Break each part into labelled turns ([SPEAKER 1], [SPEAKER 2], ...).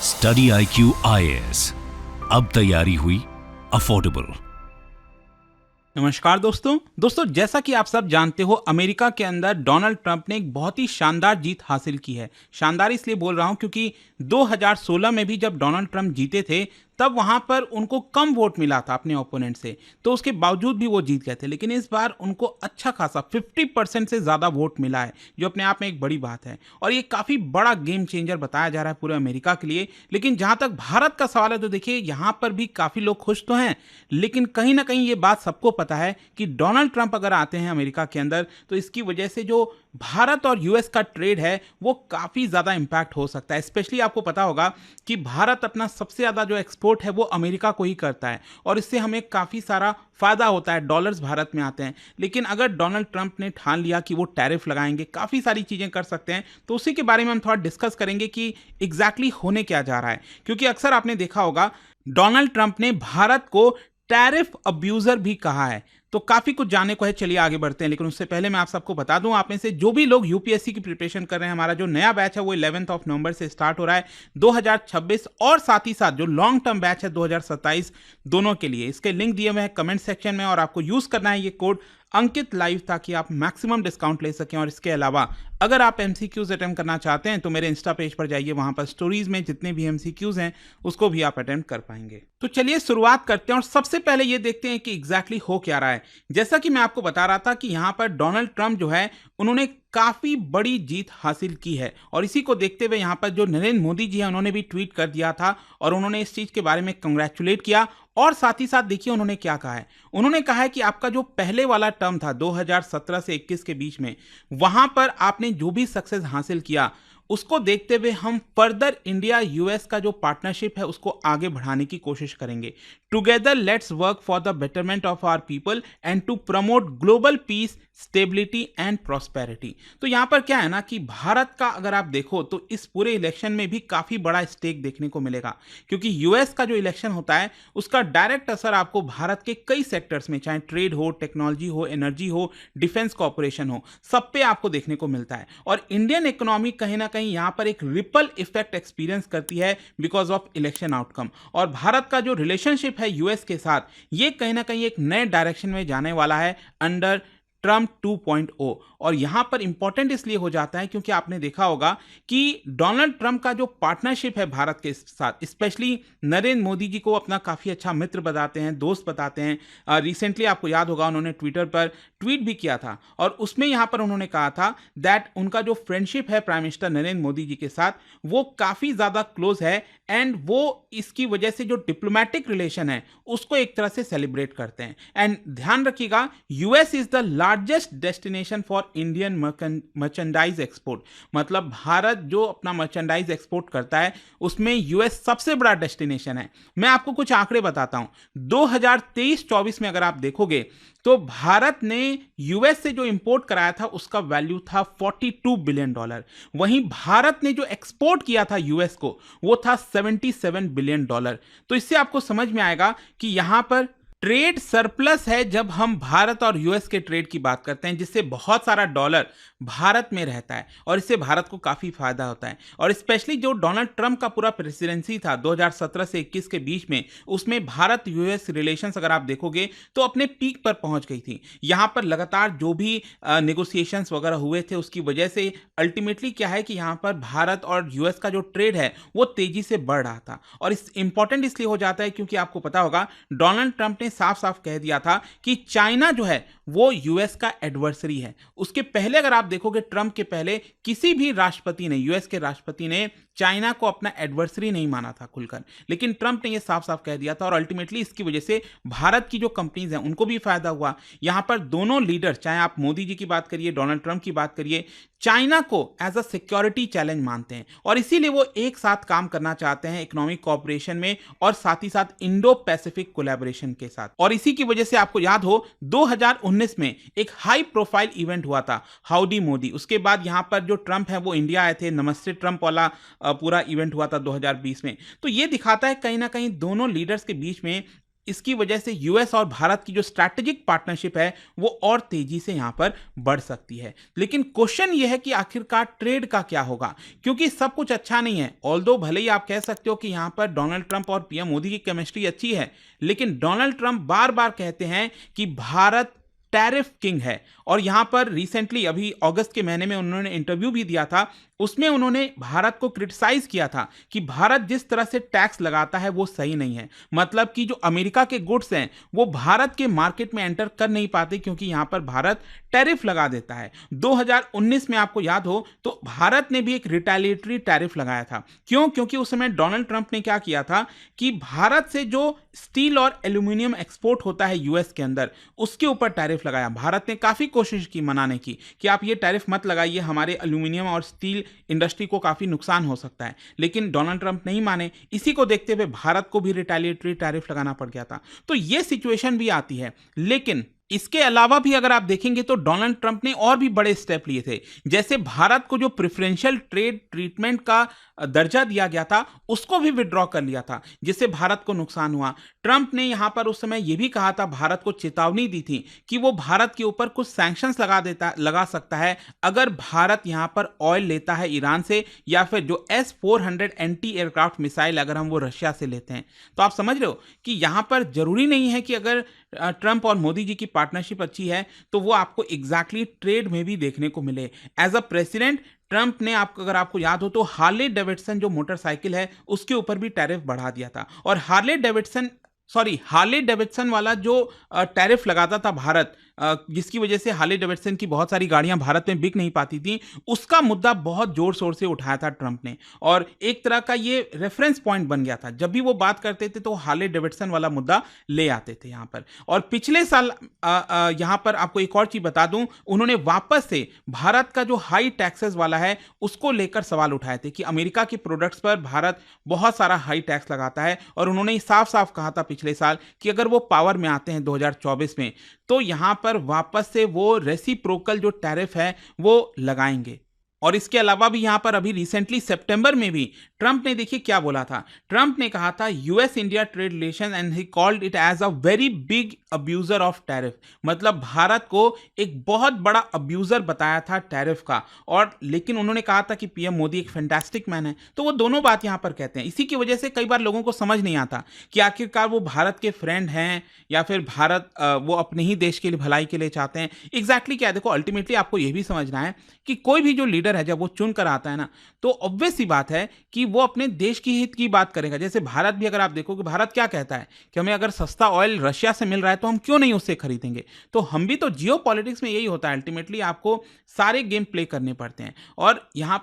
[SPEAKER 1] Study IQ IAS, अब तैयारी हुई अफोर्डेबल।
[SPEAKER 2] नमस्कार दोस्तों जैसा कि आप सब जानते हो, अमेरिका के अंदर डोनाल्ड ट्रंप ने एक बहुत ही शानदार जीत हासिल की है। शानदार इसलिए बोल रहा हूं क्योंकि 2016 में भी जब डोनाल्ड ट्रंप जीते थे तब वहां पर उनको कम वोट मिला था अपने ओपोनेंट से, तो उसके बावजूद भी वो जीत गए थे। लेकिन इस बार उनको अच्छा खासा 50% से ज़्यादा वोट मिला है, जो अपने आप में एक बड़ी बात है और ये काफ़ी बड़ा गेम चेंजर बताया जा रहा है पूरे अमेरिका के लिए। लेकिन जहां तक भारत का सवाल है तो देखिए, यहाँ पर भी काफ़ी लोग खुश तो हैं, लेकिन कहीं ना कहीं ये बात सबको पता है कि डोनाल्ड ट्रंप अगर आते हैं अमेरिका के अंदर तो इसकी वजह से जो भारत और यूएस का ट्रेड है वो काफ़ी ज़्यादा इंपैक्ट हो सकता है। स्पेशली आपको पता होगा कि भारत अपना सबसे ज़्यादा जो एक्सपोर्ट है वो अमेरिका को ही करता है और इससे हमें काफ़ी सारा फ़ायदा होता है, डॉलर्स भारत में आते हैं। लेकिन अगर डोनाल्ड ट्रंप ने ठान लिया कि वो टैरिफ लगाएंगे, काफ़ी सारी चीज़ें कर सकते हैं, तो उसी के बारे में हम थोड़ा डिस्कस करेंगे कि एग्जैक्टली होने क्या जा रहा है। क्योंकि अक्सर आपने देखा होगा डोनाल्ड ट्रंप ने भारत को टैरिफ अब्यूज़र भी कहा है, तो काफ़ी कुछ जानने को है। चलिए आगे बढ़ते हैं, लेकिन उससे पहले मैं आप सबको बता दूं, आप में से जो भी लोग यूपीएससी की प्रिपरेशन कर रहे हैं, हमारा जो नया बैच है वो 11 नवंबर से स्टार्ट हो रहा है 2026, और साथ ही साथ जो लॉन्ग टर्म बैच है 2027, दोनों के लिए इसके लिंक दिए हुए हैं कमेंट सेक्शन में, और आपको यूज़ करना है ये कोड अंकित लाइव ताकि आप मैक्सिमम डिस्काउंट ले सकें। और इसके अलावा अगर आप एमसीक्यूज अटेम्प्ट करना चाहते हैं तो मेरे इंस्टा पेज पर जाइए, वहां पर स्टोरीज में जितने भी एमसीक्यूज हैं उसको भी आप अटेम्प्ट कर पाएंगे। तो चलिए शुरुआत करते हैं और सबसे पहले ये देखते हैं कि एग्जैक्टली हो क्या रहा है। जैसा कि मैं आपको बता रहा था कि यहाँ पर डोनाल्ड ट्रंप जो है उन्होंने काफी बड़ी जीत हासिल की है, और इसी को देखते हुए यहाँ पर जो नरेंद्र मोदी जी हैं उन्होंने भी ट्वीट कर दिया था और उन्होंने इस चीज के बारे में कंग्रेचुलेट किया। और साथ ही साथ देखिए उन्होंने क्या कहा है। उन्होंने कहा है कि आपका जो पहले वाला टर्म था 2017 से 21 के बीच में, वहां पर आपने जो भी सक्सेस हासिल किया उसको देखते हुए हम फर्दर इंडिया यूएस का जो पार्टनरशिप है उसको आगे बढ़ाने की कोशिश करेंगे। Together let's work for the betterment of our people and to promote global peace, stability and prosperity. तो यहां पर क्या है ना कि भारत का अगर आप देखो तो इस पूरे इलेक्शन में भी काफी बड़ा स्टेक देखने को मिलेगा, क्योंकि यूएस का जो इलेक्शन होता है उसका डायरेक्ट असर आपको भारत के कई सेक्टर्स में, चाहे ट्रेड हो, टेक्नोलॉजी हो, एनर्जी हो, डिफेंस कॉर्पोरेशन हो, सब पे आपको देखने को मिलता है। और इंडियन इकोनॉमी कहीं ना कहीं यहां पर एक रिपल इफेक्ट एक्सपीरियंस करती है बिकॉज ऑफ इलेक्शन आउटकम। और भारत का जो रिलेशनशिप है यूएस के साथ, ये कहीं ना कहीं एक नए डायरेक्शन में जाने वाला है अंडर ट्रंप 2.0। और यहां पर इंपॉर्टेंट इसलिए हो जाता है क्योंकि आपने देखा होगा कि डोनाल्ड ट्रंप का जो पार्टनरशिप है भारत के साथ, स्पेशली नरेंद्र मोदी जी को अपना काफी अच्छा मित्र बताते हैं, दोस्त बताते हैं। रिसेंटली आपको याद होगा उन्होंने ट्विटर पर ट्वीट भी किया था और उसमें यहां पर उन्होंने कहा था दैट उनका जो फ्रेंडशिप है प्राइम मिनिस्टर नरेंद्र मोदी जी के साथ वो काफी ज्यादा क्लोज है, एंड वो इसकी वजह से जो डिप्लोमेटिक रिलेशन है उसको एक तरह से सेलिब्रेट करते हैं। एंड ध्यान रखिएगा, US is the largest destination for Indian merchandise export, मतलब भारत जो अपना मर्चेंडाइज एक्सपोर्ट करता है उसमें यूएस सबसे बड़ा डेस्टिनेशन है। मैं आपको कुछ आंकड़े बताता हूं। 2023-24 में अगर आप देखोगे तो भारत ने यूएस से जो इंपोर्ट कराया था उसका वैल्यू था $42 बिलियन। वहीं भारत ने जो एक्सपोर्ट किया था यूएस को वो था $77 बिलियन। तो इससे आपको समझ में आएगा कि यहां पर ट्रेड सरप्लस है जब हम भारत और यूएस के ट्रेड की बात करते हैं, जिससे बहुत सारा डॉलर भारत में रहता है और इससे भारत को काफी फायदा होता है। और स्पेशली जो डोनाल्ड ट्रंप का पूरा प्रेसिडेंसी था 2017 से 21 के बीच में, उसमें भारत यूएस रिलेशंस अगर आप देखोगे तो अपने पीक पर पहुंच गई थी। यहां पर लगातार जो भी नेगोशिएशंस वगैरह हुए थे उसकी वजह से अल्टीमेटली क्या है कि यहां पर भारत और यूएस का जो ट्रेड है वो तेजी से बढ़ रहा था। और इस इंपॉर्टेंट इसलिए हो जाता है क्योंकि आपको पता होगा डोनाल्ड ट्रंप ने साफ साफ कह दिया था कि चाइना जो है वो यूएस का एडवर्सरी है। उसके पहले अगर आप देखोगे, ट्रंप के पहले किसी भी राष्ट्रपति ने, यूएस के राष्ट्रपति ने चाइना को अपना एडवर्सरी नहीं माना था खुलकर, लेकिन ट्रंप ने यह साफ साफ कह दिया था। और अल्टीमेटली इसकी वजह से भारत की जो कंपनीज हैं उनको भी फायदा हुआ। यहां पर दोनों लीडर, चाहे आप मोदी जी की बात करिए, डोनाल्ड ट्रंप की बात करिए, चाइना को एज अ सिक्योरिटी चैलेंज मानते हैं और इसीलिए वो एक साथ काम करना चाहते हैं इकोनॉमिक कोऑपरेशन में और साथ ही साथ इंडो पैसिफिक कोलैबोरेशन के साथ। और इसी की वजह से आपको याद हो 2019 में एक हाई प्रोफाइल इवेंट हुआ था, हाउडी मोदी। उसके बाद यहां पर जो ट्रंप है वो इंडिया आए थे, नमस्ते ट्रंप वाला पूरा इवेंट हुआ था 2020 में। तो ये दिखाता है कहीं ना कहीं दोनों लीडर्स के बीच में इसकी वजह से यूएस और भारत की जो स्ट्रैटेजिक पार्टनरशिप है वो और तेजी से यहां पर बढ़ सकती है। लेकिन क्वेश्चन ये है कि आखिरकार ट्रेड का क्या होगा, क्योंकि सब कुछ अच्छा नहीं है। ऑल्दो भले ही आप कह सकते हो कि यहां पर डोनाल्ड ट्रंप और पीएम मोदी की केमिस्ट्री अच्छी है, लेकिन डोनाल्ड ट्रंप बार बार कहते हैं कि भारत टैरिफ किंग है। और यहां पर रिसेंटली अभी अगस्त के महीने में उन्होंने इंटरव्यू भी दिया था, उसमें उन्होंने भारत को क्रिटिसाइज किया था कि भारत जिस तरह से टैक्स लगाता है वो सही नहीं है। मतलब कि जो अमेरिका के गुड्स हैं वो भारत के मार्केट में एंटर कर नहीं पाते, क्योंकि यहां पर भारत टैरिफ लगा देता है। 2019 में आपको याद हो तो भारत ने भी एक रिटेलिएटरी टैरिफ लगाया था। क्यों? क्योंकि उस समय डोनाल्ड ट्रंप ने क्या किया था कि भारत से जो स्टील और एल्यूमिनियम एक्सपोर्ट होता है यूएस के अंदर, उसके ऊपर टैरिफ लगाया। भारत ने काफी कोशिश की मनाने की कि आप ये टैरिफ मत लगाइए, हमारे एल्यूमिनियम और स्टील इंडस्ट्री को काफी नुकसान हो सकता है, लेकिन डोनाल्ड ट्रंप नहीं माने। इसी को देखते हुए भारत को भी रिटेलिएटरी टैरिफ लगाना पड़ गया था। तो ये सिचुएशन भी आती है। लेकिन इसके अलावा भी अगर आप देखेंगे तो डोनाल्ड ट्रंप ने और भी बड़े स्टेप लिए थे। जैसे भारत को जो प्रेफरेंशियल ट्रेड ट्रीटमेंट का दर्जा दिया गया था उसको भी विड्रॉ कर लिया था, जिससे भारत को नुकसान हुआ। ट्रंप ने यहां पर उस समय यह भी कहा था, भारत को चेतावनी दी थी कि वो भारत के ऊपर कुछ सैंक्शंस लगा सकता है अगर भारत यहां पर ऑयल लेता है ईरान से, या फिर जो S-400 एंटी एयरक्राफ्ट मिसाइल अगर हम वो रशिया से लेते हैं। तो आप समझ रहे हो कि यहां पर जरूरी नहीं है कि अगर ट्रंप और मोदी जी की पार्टनरशिप अच्छी है तो वो आपको एग्जैक्टली ट्रेड में भी देखने को मिले। एज अ प्रेसिडेंट ट्रंप ने अगर आपको याद हो तो हार्ले डेविडसन जो मोटरसाइकिल है उसके ऊपर भी टैरिफ बढ़ा दिया था। और हार्ले डेविडसन वाला जो टैरिफ लगाता था भारत, जिसकी वजह से हार्ले डेविडसन की बहुत सारी गाड़ियां भारत में बिक नहीं पाती थी, उसका मुद्दा बहुत जोर शोर से उठाया था ट्रंप ने। और एक तरह का ये रेफरेंस पॉइंट बन गया था, जब भी वो बात करते थे तो हार्ले डेविडसन वाला मुद्दा ले आते थे यहां पर। और पिछले साल यहां पर आपको एक और चीज बता दूं, उन्होंने वापस से भारत का जो हाई टैक्सेस वाला है उसको लेकर सवाल उठाए थे कि अमेरिका के प्रोडक्ट्स पर भारत बहुत सारा हाई टैक्स लगाता है। और उन्होंने साफ साफ कहा था पिछले साल कि अगर वो पावर में आते हैं 2024 में तो यहां पर वापस से वो रेसिप्रोकल जो टैरिफ है वो लगाएंगे। और इसके अलावा भी यहां पर अभी रिसेंटली सितंबर में भी ट्रंप ने देखिए क्या बोला था। ट्रंप ने कहा था US India trade relation and he called it as a very big abuser of tariff. मतलब भारत को एक बहुत बड़ा अब्यूजर बताया था टैरिफ का। और लेकिन उन्होंने कहा था कि पीएम मोदी एक फैंटास्टिक मैन है। तो वो दोनों बात यहां पर कहते हैं। इसी की वजह से कई बार लोगों को समझ नहीं आता कि आखिरकार वो भारत के फ्रेंड हैं या फिर भारत वो अपने ही देश के लिए भलाई के लिए चाहते हैं। एग्जैक्टली क्या है, देखो अल्टीमेटली आपको यह भी समझना है कि कोई भी जो लीडर है जब वो चुन कर आता है ना, तो ऑब्वियस सी बात है कि वो अपने देश की हित की बात करेगा। जैसे भारत भी अगर आप देखोगे, भारत क्या कहता है कि हमें अगर सस्ता ऑयल रशिया से मिल रहा है तो हम क्यों नहीं उससे खरीदेंगे। तो हम भी तो जियो पॉलिटिक्स में यही होता है, अल्टीमेटली आपको सारे गेम प्ले करने पड़ते हैं। और यहां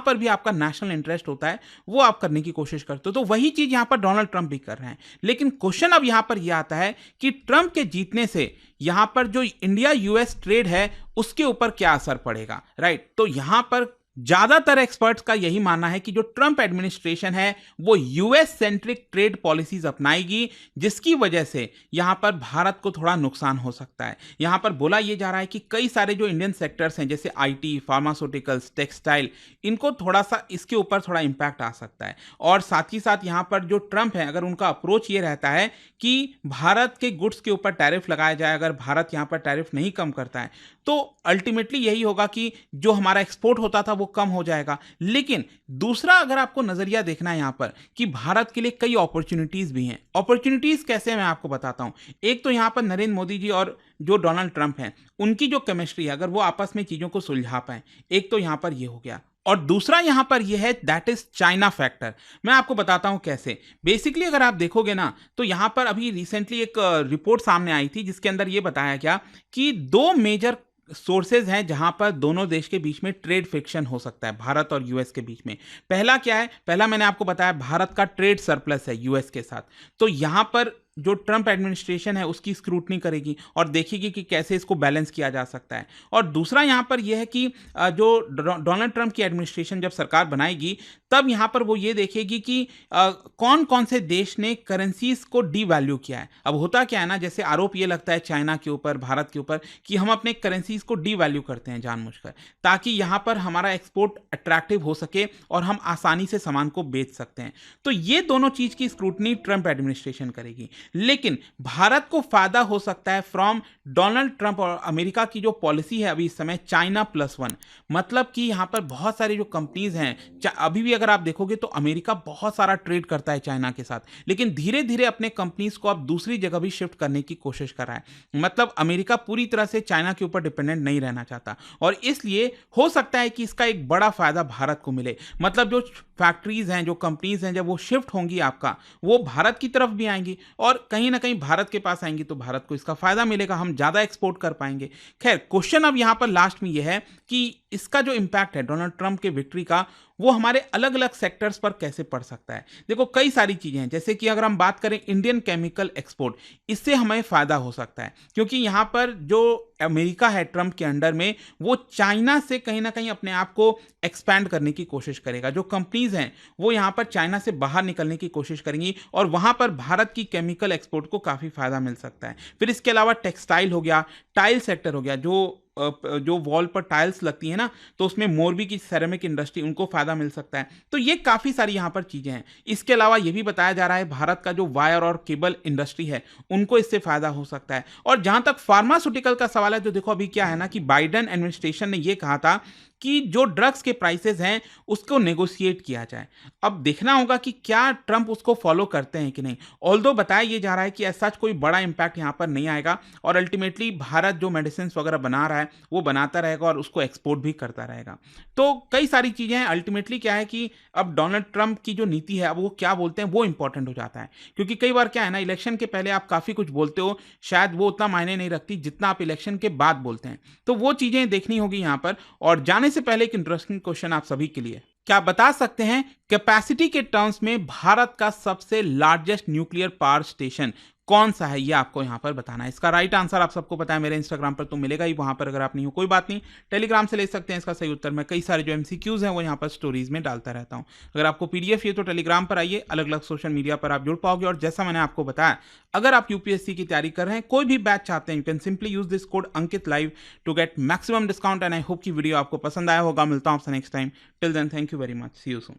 [SPEAKER 2] पर भी आपका नेशनल इंटरेस्ट होता है वो आप करने की कोशिश करते हो। तो वही चीज यहां पर डोनाल्ड ट्रंप भी कर रहे हैं। लेकिन क्वेश्चन अब यहां पर यह आता है कि ट्रंप के जीतने से यहां पर जो इंडिया यूएस ट्रेड है उसके ऊपर क्या असर पड़ेगा, राइट। तो यहां पर ज्यादातर एक्सपर्ट्स का यही मानना है कि जो ट्रंप एडमिनिस्ट्रेशन है वो यूएस सेंट्रिक ट्रेड पॉलिसीज अपनाएगी, जिसकी वजह से यहां पर भारत को थोड़ा नुकसान हो सकता है। यहां पर बोला यह जा रहा है कि कई सारे जो इंडियन सेक्टर्स हैं जैसे आईटी, फार्मास्यूटिकल्स, टेक्सटाइल, इनको थोड़ा सा इसके ऊपर थोड़ा इंपैक्ट आ सकता है। और साथ ही साथ यहां पर जो ट्रंप है, अगर उनका अप्रोच ये रहता है कि भारत के गुड्स के ऊपर टैरिफ लगाया जाए, अगर भारत यहां पर टैरिफ नहीं कम करता है तो अल्टीमेटली यही होगा कि जो हमारा एक्सपोर्ट होता था वो कम हो जाएगा। लेकिन दूसरा अगर आपको नजरिया देखना है यहां पर कि भारत के लिए कई अपॉर्चुनिटीज भी हैं। अपॉर्चुनिटीज कैसे, मैं आपको बताता हूं। एक तो यहां पर नरेंद्र मोदी जी और जो डोनाल्ड ट्रंप हैं उनकी जो केमिस्ट्री है, अगर वो आपस में चीजों को सुलझा पाए, एक तो यहां पर ये हो गया। और दूसरा यहां पर यह है दैट इज चाइना फैक्टर। मैं आपको बताता हूं कैसे। बेसिकली अगर आप देखोगे ना तो यहां पर अभी रिसेंटली एक रिपोर्ट सामने आई थी जिसके अंदर यह बताया गया कि दो मेजर सोर्सेज हैं जहां पर दोनों देश के बीच में ट्रेड फ्रिक्शन हो सकता है, भारत और यूएस के बीच में। पहला क्या है, पहला मैंने आपको बताया भारत का ट्रेड सरप्लस है यूएस के साथ। तो यहां पर जो ट्रंप एडमिनिस्ट्रेशन है उसकी स्क्रूटनी करेगी और देखेगी कि कैसे इसको बैलेंस किया जा सकता है। और दूसरा यहां पर यह है कि जो डोनाल्ड ट्रंप की एडमिनिस्ट्रेशन जब सरकार बनाएगी तब यहाँ पर वो ये देखेगी कि कौन कौन से देश ने करेंसीज को डीवैल्यू किया है। अब होता क्या है ना, जैसे आरोप ये लगता है चाइना के ऊपर, भारत के ऊपर, कि हम अपने करेंसीज को डीवैल्यू करते हैं जानबूझकर, ताकि यहाँ पर हमारा एक्सपोर्ट अट्रैक्टिव हो सके और हम आसानी से सामान को बेच सकते हैं। तो ये दोनों चीज की स्क्रूटनी ट्रंप एडमिनिस्ट्रेशन करेगी। लेकिन भारत को फायदा हो सकता है फ्रॉम डोनाल्ड ट्रंप और अमेरिका की जो पॉलिसी है अभी इस समय चाइना +1, मतलब कि यहाँ पर बहुत सारी जो कंपनीज हैं, अभी भी अगर आप देखोगे तो अमेरिका बहुत सारा ट्रेड करता है चाइना के साथ, लेकिन धीरे धीरे अपने कंपनीज को अब दूसरी जगह भी शिफ्ट करने की कोशिश कर रहा है। मतलब अमेरिका पूरी तरह से चाइना के ऊपर डिपेंडेंट नहीं रहना चाहता, और इसलिए हो सकता है कि इसका एक बड़ा फायदा भारत को मिले। मतलब जो फैक्ट्रीज हैं, जो कंपनीज हैं, जब वो शिफ्ट होंगी आपका, वो भारत की तरफ भी आएंगी और कहीं ना कहीं भारत के पास आएंगी, तो भारत को इसका फायदा मिलेगा, हम ज्यादा एक्सपोर्ट कर पाएंगे। खैर, क्वेश्चन अब यहां पर लास्ट में यह है कि इसका जो इंपैक्ट है डोनाल्ड ट्रंप के विक्ट्री का, वो हमारे अलग अलग सेक्टर्स पर कैसे पड़ सकता है। देखो, कई सारी चीजें हैं, जैसे कि अगर हम बात करें इंडियन केमिकल एक्सपोर्ट, इससे हमें फायदा हो सकता है, क्योंकि यहां पर जो अमेरिका है ट्रंप के अंडर में, वो चाइना से कहीं ना कहीं अपने आप को एक्सपैंड करने की कोशिश करेगा। जो कंपनीज हैं वो यहां पर चाइना से बाहर निकलने की कोशिश करेंगी, और वहां पर भारत की केमिकल एक्सपोर्ट को काफी फायदा मिल सकता है। फिर इसके अलावा टेक्सटाइल हो गया, टाइल सेक्टर हो गया, जो वॉल पर टाइल्स लगती है ना, तो उसमें मोरबी की सेरेमिक इंडस्ट्री, उनको फायदा मिल सकता है। तो ये काफी सारी यहां पर चीजें हैं। इसके अलावा ये भी बताया जा रहा है भारत का जो वायर और केबल इंडस्ट्री है, उनको इससे फायदा हो सकता है। और जहां तक फार्मास्यूटिकल का सवाल है, तो देखो अभी क्या है ना कि बाइडेन एडमिनिस्ट्रेशन ने यह कहा था कि जो ड्रग्स के प्राइसेस हैं उसको नेगोशिएट किया जाए। अब देखना होगा कि क्या ट्रंप उसको फॉलो करते हैं कि नहीं। ऑल्दो बताया ये जा रहा है कि ऐसा कोई बड़ा इंपैक्ट यहाँ पर नहीं आएगा, और अल्टीमेटली भारत जो मेडिसिन वगैरह बना रहा है वो बनाता रहेगा और उसको एक्सपोर्ट भी करता रहेगा। तो कई सारी चीजें हैं। अल्टीमेटली क्या है कि अब डोनाल्ड ट्रंप की जो नीति है, अब वो क्या बोलते हैं वो इंपॉर्टेंट हो जाता है, क्योंकि कई बार क्या है ना, इलेक्शन के पहले आप काफी कुछ बोलते हो, शायद वो उतना मायने नहीं रखती जितना आप इलेक्शन के बाद बोलते हैं। तो वो चीजें देखनी होगी यहाँ पर। और जाने से पहले एक इंटरेस्टिंग क्वेश्चन आप सभी के लिए, क्या आप बता सकते हैं कैपेसिटी के टर्म्स में भारत का सबसे लार्जेस्ट न्यूक्लियर पावर स्टेशन कौन सा है, ये आपको यहां पर बताना है। इसका राइट आंसर आप सबको पता है, मेरे इंस्टाग्राम पर तो मिलेगा ही, वहां पर अगर आप नहीं हो कोई बात नहीं, टेलीग्राम से ले सकते हैं इसका सही उत्तर। मैं कई सारे जो एमसीक्यूज हैं वो यहां पर स्टोरीज में डालता रहता हूं। अगर आपको पीडीएफ चाहिए तो टेलीग्राम पर आइए, अलग अलग सोशल मीडिया पर आप जुड़ पाओगे। और जैसा मैंने आपको बताया, अगर आप यूपीएससी की तैयारी कर रहे हैं, कोई भी बैच चाहते हैं, you can simply use this code Ankit live to get maximum discount. And I hope की वीडियो आपको पसंद आया होगा। मिलता हूं आपसे next time. Till then, thank you very much, see you soon.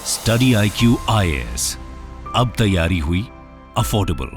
[SPEAKER 1] Study IQ IAS, अब तैयारी हुई अफोर्डेबल।